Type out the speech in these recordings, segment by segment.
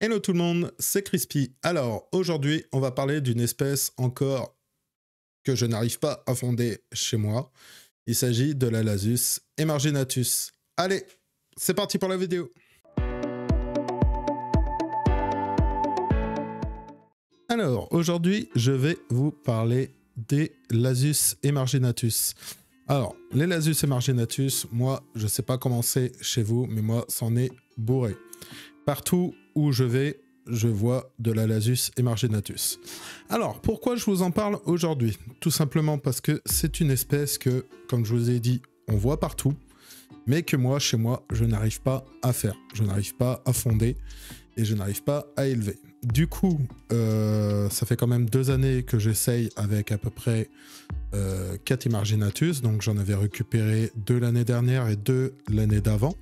Hello tout le monde, c'est Crispy. Alors, aujourd'hui, on va parler d'une espèce encore que je n'arrive pas à fonder chez moi. Il s'agit de la Lasus emarginatus. Allez, c'est parti pour la vidéo. Alors, aujourd'hui, je vais vous parler des Lasus emarginatus. Alors, les Lasus emarginatus, moi, je sais pas comment c'est chez vous, mais moi, c'en est bourré. Partout où je vais, je vois de la Lasus emarginatus. Alors, pourquoi je vous en parle aujourd'hui? Tout simplement parce que c'est une espèce que, comme je vous ai dit, on voit partout, mais que moi, chez moi, je n'arrive pas à faire. Je n'arrive pas à fonder et je n'arrive pas à élever. Du coup, ça fait quand même 2 années que j'essaye avec à peu près 4 emarginatus, donc j'en avais récupéré 2 l'année dernière et 2 l'année d'avant,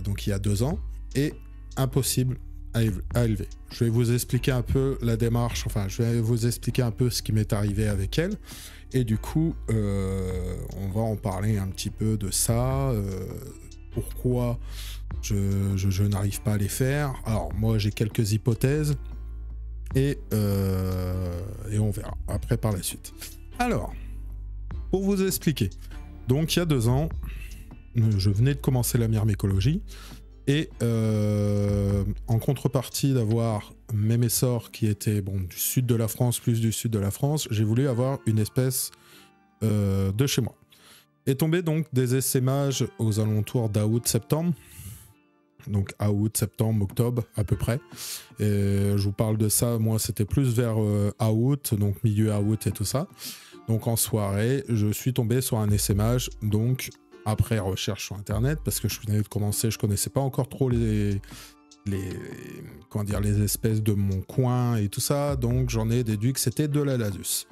donc il y a 2 ans, et impossible à élever. Je vais vous expliquer un peu la démarche, enfin je vais vous expliquer un peu ce qui m'est arrivé avec elle, et du coup on va en parler un petit peu de ça, pourquoi je n'arrive pas à les faire. Alors moi j'ai quelques hypothèses, et on verra après par la suite. Alors, pour vous expliquer, donc il y a 2 ans, je venais de commencer la myrmécologie, et en contrepartie d'avoir mes essors qui étaient bon, du sud de la France, plus du sud de la France, j'ai voulu avoir une espèce de chez moi. Est tombé donc des essaimages aux alentours d'août-septembre, donc août, septembre, octobre à peu près. Et je vous parle de ça, moi c'était plus vers août, donc milieu août et tout ça. Donc en soirée, je suis tombé sur un essaimage, donc après recherche sur internet, parce que je venais de commencer, je connaissais pas encore trop les espèces de mon coin et tout ça, donc j'en ai déduit que c'était de la Lasus.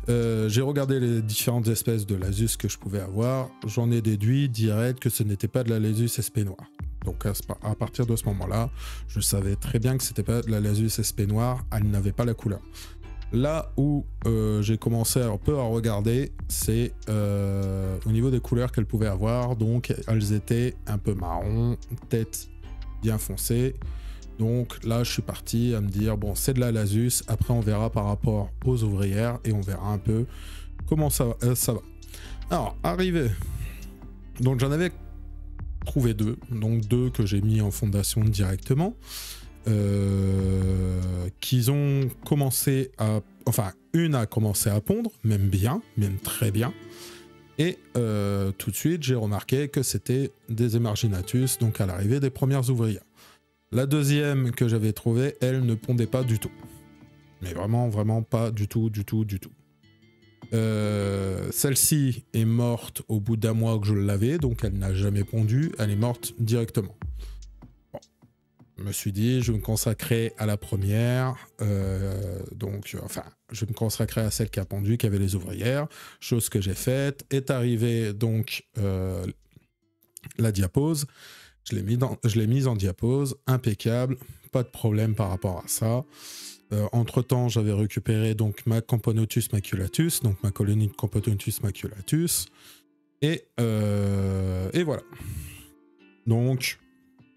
J'ai regardé les différentes espèces de Lasus que je pouvais avoir, j'en ai déduit direct que ce n'était pas de la Lasus SP noire. Donc à partir de ce moment-là, je savais très bien que c'était pas de la Lasus SP noire, elle n'avait pas la couleur. Là où j'ai commencé un peu à regarder, c'est au niveau des couleurs qu'elles pouvaient avoir. Donc elles étaient un peu marron, tête bien foncée. Donc là je suis parti à me dire bon, c'est de la Lasus, après on verra par rapport aux ouvrières et on verra un peu comment ça va. Alors arrivé, donc j'en avais trouvé 2, donc 2 que j'ai mis en fondation directement. Qu'ils ont commencé à... Enfin, une a commencé à pondre, même bien, même très bien. Et tout de suite, j'ai remarqué que c'était des emarginatus, donc à l'arrivée des premières ouvrières. La deuxième que j'avais trouvée, elle ne pondait pas du tout. Mais vraiment, vraiment pas du tout. Celle-ci est morte au bout d'1 mois que je l'avais, donc elle n'a jamais pondu, elle est morte directement. Je me suis dit, je vais me consacrer à la première, je vais me consacrer à celle qui a pondu, qui avait les ouvrières, chose que j'ai faite. Est arrivée donc la diapose, je l'ai mise en diapose, impeccable, pas de problème par rapport à ça. Entre-temps, j'avais récupéré donc ma Camponotus maculatus, donc ma colonie de Camponotus maculatus, et voilà. Donc...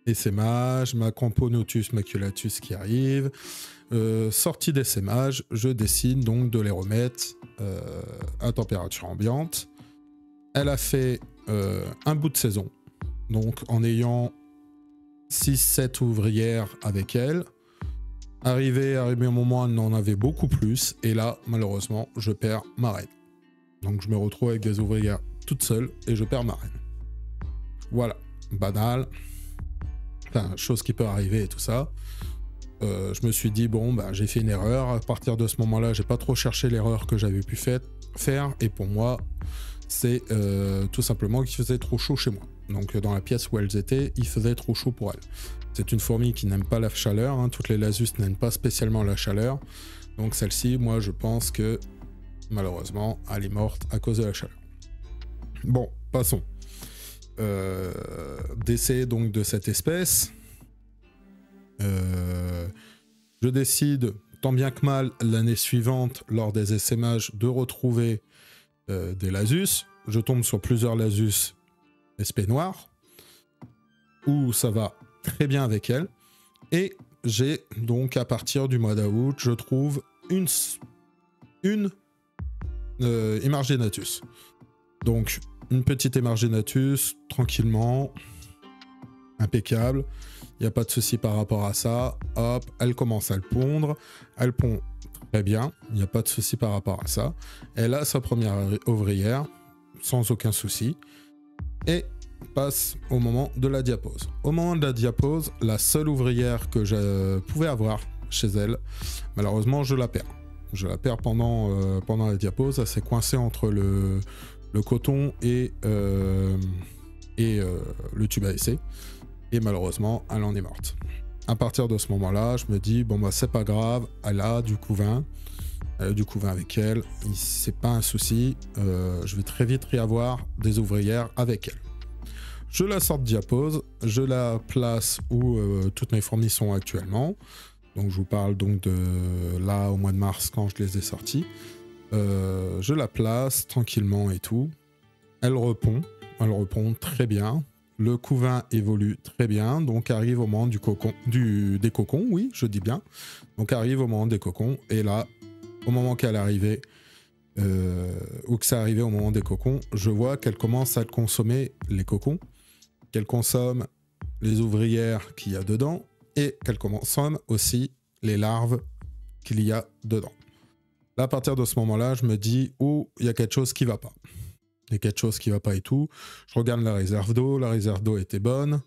essaimage, ma Camponotus maculatus qui arrive, sortie d'essaimage, je décide donc de les remettre à température ambiante. Elle a fait un bout de saison, donc en ayant 6-7 ouvrières avec elle. Arrivé un moment, elle en avait beaucoup plus, et là, malheureusement, je perds ma reine. Donc je me retrouve avec des ouvrières toutes seules, et je perds ma reine. Voilà, banal. Enfin, chose qui peut arriver et tout ça. Je me suis dit, bon, bah, j'ai fait une erreur. À partir de ce moment-là, j'ai pas trop cherché l'erreur que j'avais pu faire. Et pour moi, c'est tout simplement qu'il faisait trop chaud chez moi. Donc, dans la pièce où elles étaient, il faisait trop chaud pour elles. C'est une fourmi qui n'aime pas la chaleur. Hein. Toutes les Lasus n'aiment pas spécialement la chaleur. Donc, celle-ci, moi, je pense que, malheureusement, elle est morte à cause de la chaleur. Bon, passons. Décès donc de cette espèce. Je décide, tant bien que mal, l'année suivante, lors des essaimages, de retrouver des Lasus. Je tombe sur plusieurs Lasus SP noirs, où ça va très bien avec elle. Et j'ai donc à partir du mois d'août, je trouve une Emarginatus. Donc une petite Emarginatus, tranquillement, impeccable. Il n'y a pas de souci par rapport à ça. Hop, elle commence à le pondre. Elle pond très bien. Il n'y a pas de souci par rapport à ça. Elle a sa première ouvrière, sans aucun souci. Et passe au moment de la diapose. Au moment de la diapose, la seule ouvrière que je pouvais avoir chez elle, malheureusement, je la perds. Je la perds pendant la diapose. Elle s'est coincée entre le coton et le tube à essai. Et malheureusement, elle en est morte. À partir de ce moment-là, je me dis, bon, bah, c'est pas grave, elle a du couvain. Elle a du couvain avec elle. C'est pas un souci. Je vais très vite réavoir des ouvrières avec elle. Je la sors de diapose. Je la place où toutes mes fourmis sont actuellement. Donc, je vous parle donc de là, au mois de mars, quand je les ai sorties. Je la place tranquillement et tout. Elle repond très bien. Le couvain évolue très bien, donc arrive au moment du cocon, des cocons, oui, je dis bien. Donc arrive au moment des cocons, et là, au moment qu'elle arrivait, ou que ça arrivait au moment des cocons, je vois qu'elle commence à consommer les cocons, qu'elle consomme les ouvrières qu'il y a dedans, et qu'elle consomme aussi les larves qu'il y a dedans. Là, à partir de ce moment-là, je me dis, oh, il y a quelque chose qui va pas. Il y a quelque chose qui va pas et tout. Je regarde la réserve d'eau était bonne.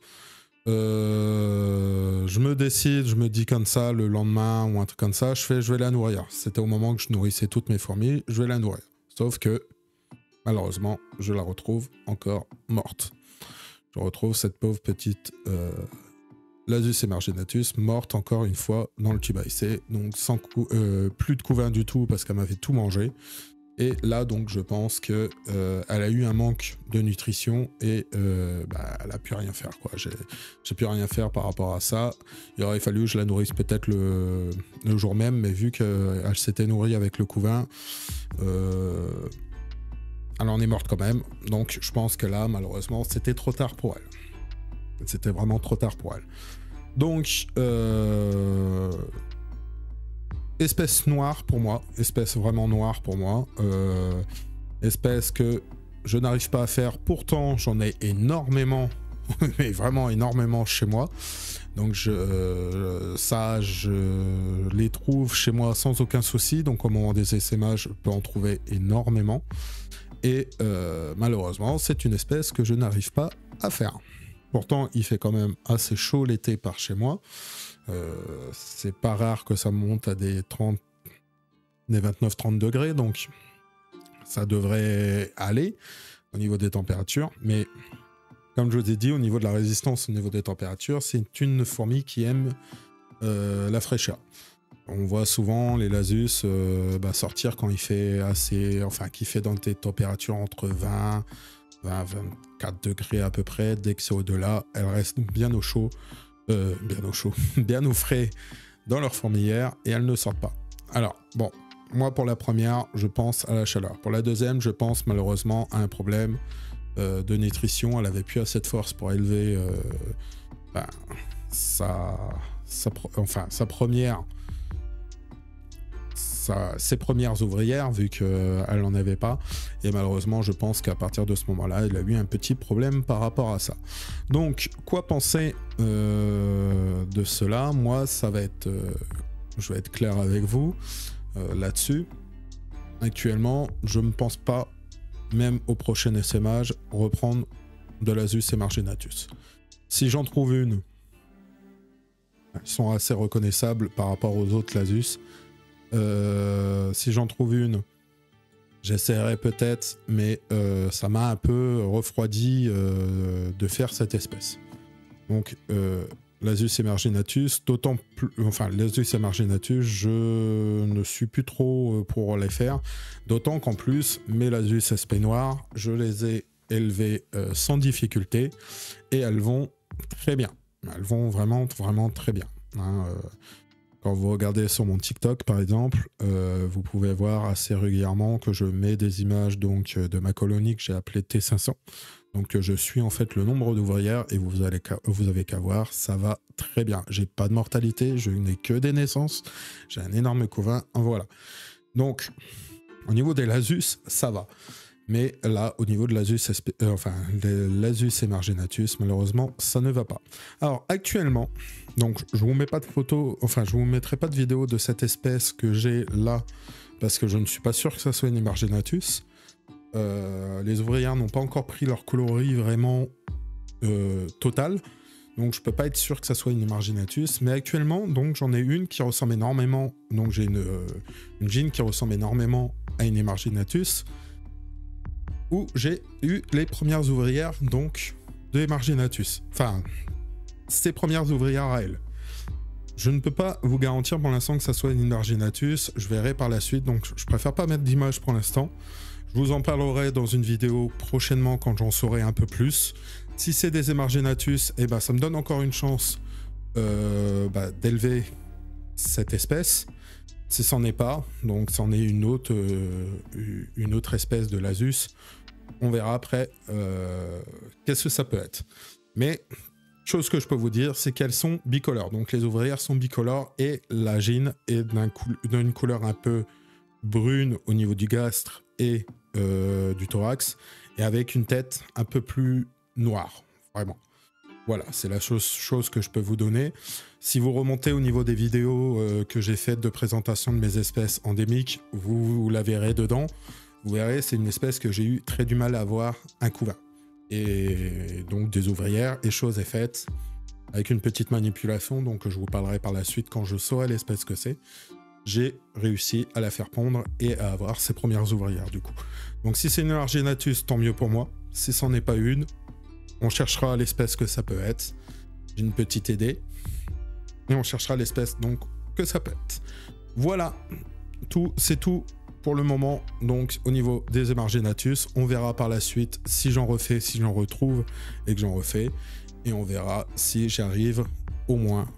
Je me décide, je me dis comme ça le lendemain ou un truc comme ça, je vais la nourrir. C'était au moment que je nourrissais toutes mes fourmis, je vais la nourrir. Sauf que, malheureusement, je la retrouve encore morte. Je retrouve cette pauvre petite Lasius emarginatus morte encore une fois dans le tube à essai. Donc plus de couvain du tout parce qu'elle m'avait tout mangé. Et là, donc, je pense qu'elle a eu un manque de nutrition et elle n'a pu rien faire, quoi. J'ai pu rien faire par rapport à ça. Il aurait fallu que je la nourrisse peut-être le jour même, mais vu qu'elle s'était nourrie avec le couvain, elle en est morte quand même. Donc, je pense que là, malheureusement, c'était trop tard pour elle. C'était vraiment trop tard pour elle. Donc, espèce noire pour moi, espèce vraiment noire pour moi, espèce que je n'arrive pas à faire, pourtant j'en ai énormément, mais vraiment énormément chez moi, donc je les trouve chez moi sans aucun souci, donc au moment des essaimages je peux en trouver énormément, et malheureusement c'est une espèce que je n'arrive pas à faire. Pourtant il fait quand même assez chaud l'été par chez moi. C'est pas rare que ça monte à des 29-30 degrés, donc ça devrait aller au niveau des températures, mais comme je vous ai dit, au niveau de la résistance, au niveau des températures, c'est une fourmi qui aime la fraîcheur. On voit souvent les Lasius sortir quand il fait qui fait dans des températures entre 20-24 degrés à peu près. Dès que c'est au-delà, elles restent bien au chaud. Bien au frais dans leur fourmilière et elles ne sortent pas. Alors, bon, moi pour la première, je pense à la chaleur. Pour la deuxième, je pense malheureusement à un problème de nutrition. Elle avait plus assez de force pour élever ses premières ouvrières, vu qu'elle n'en avait pas. Et malheureusement, je pense qu'à partir de ce moment-là, elle a eu un petit problème par rapport à ça. Donc, quoi penser de cela? Moi, ça va être... je vais être clair avec vous là-dessus. Actuellement, je ne pense pas, même au prochain essaimage, reprendre de Lasius emarginatus. Si j'en trouve une, elles sont assez reconnaissables par rapport aux autres Lasius. Si j'en trouve une, j'essaierai peut-être, mais ça m'a un peu refroidi de faire cette espèce. Donc Lasius emarginatus, d'autant plus, Lasius emarginatus, je ne suis plus trop pour les faire, d'autant qu'en plus mes Lasius SP noirs, je les ai élevés sans difficulté et elles vont très bien. Elles vont vraiment très bien. Quand vous regardez sur mon TikTok, par exemple, vous pouvez voir assez régulièrement que je mets des images donc, de ma colonie que j'ai appelée T500. Donc, je suis en fait le nombre d'ouvrières et vous avez qu'à voir, ça va très bien. J'ai pas de mortalité, je n'ai que des naissances, j'ai un énorme couvain, voilà. Donc, au niveau des Lasus, ça va. Mais là, au niveau de l'Asus emargenatus, malheureusement, ça ne va pas. Alors, actuellement, donc, je vous mets pas de photo, enfin, je vous mettrai pas de vidéo de cette espèce que j'ai là, parce que je ne suis pas sûr que ça soit une emargenatus. Les ouvrières n'ont pas encore pris leur coloris vraiment total, donc je peux pas être sûr que ça soit une emargenatus. Mais actuellement, donc, j'en ai une qui ressemble énormément, donc j'ai une jean qui ressemble énormément à une emargenatus, où j'ai eu les premières ouvrières donc de emargenatus. Enfin, ces premières ouvrières à elles. Je ne peux pas vous garantir pour l'instant que ça soit une emargenatus, je verrai par la suite, donc je préfère pas mettre d'image pour l'instant. Je vous en parlerai dans une vidéo prochainement quand j'en saurai un peu plus. Si c'est des emargenatus, eh ben, ça me donne encore une chance d'élever cette espèce. Si c'en est pas, donc c'en est une autre espèce de Lasus, on verra après qu'est-ce que ça peut être. Mais chose que je peux vous dire, c'est qu'elles sont bicolores. Donc les ouvrières sont bicolores et la jean est d'une couleur un peu brune au niveau du gastre et du thorax, et avec une tête un peu plus noire, vraiment. Voilà, c'est la chose que je peux vous donner. Si vous remontez au niveau des vidéos que j'ai faites de présentation de mes espèces endémiques, vous la verrez dedans. Vous verrez, c'est une espèce que j'ai eu très du mal à avoir un couvain. Et donc des ouvrières, et chose est faite avec une petite manipulation, donc je vous parlerai par la suite quand je saurai l'espèce que c'est. J'ai réussi à la faire pondre et à avoir ses premières ouvrières du coup. Donc si c'est une emargenatus, tant mieux pour moi. Si c'en est pas une, on cherchera l'espèce que ça peut être. J'ai une petite idée. Et on cherchera l'espèce donc que ça peut être. Voilà, c'est tout pour le moment. Donc au niveau des emargenatus, on verra par la suite si j'en refais, si j'en retrouve et que j'en refais. Et on verra si j'arrive au moins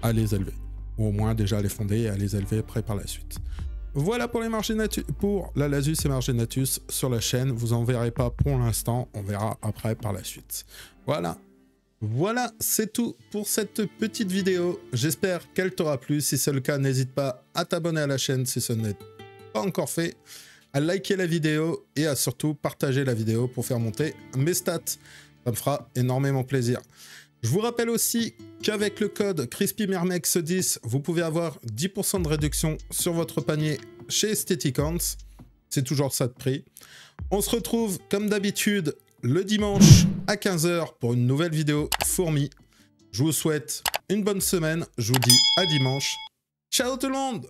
à les élever. Ou au moins déjà à les fonder et à les élever après par la suite. Voilà pour la Lasus emargenatus sur la chaîne. Vous en verrez pas pour l'instant, on verra après par la suite. Voilà, c'est tout pour cette petite vidéo. J'espère qu'elle t'aura plu. Si c'est le cas, n'hésite pas à t'abonner à la chaîne si ce n'est pas encore fait, à liker la vidéo et à surtout partager la vidéo pour faire monter mes stats. Ça me fera énormément plaisir. Je vous rappelle aussi qu'avec le code CrispyMermex10, vous pouvez avoir 10% de réduction sur votre panier chez Aestheticons. C'est toujours ça de prix. On se retrouve comme d'habitude le dimanche à 15 h pour une nouvelle vidéo fourmi. Je vous souhaite une bonne semaine. Je vous dis à dimanche. Ciao tout le monde!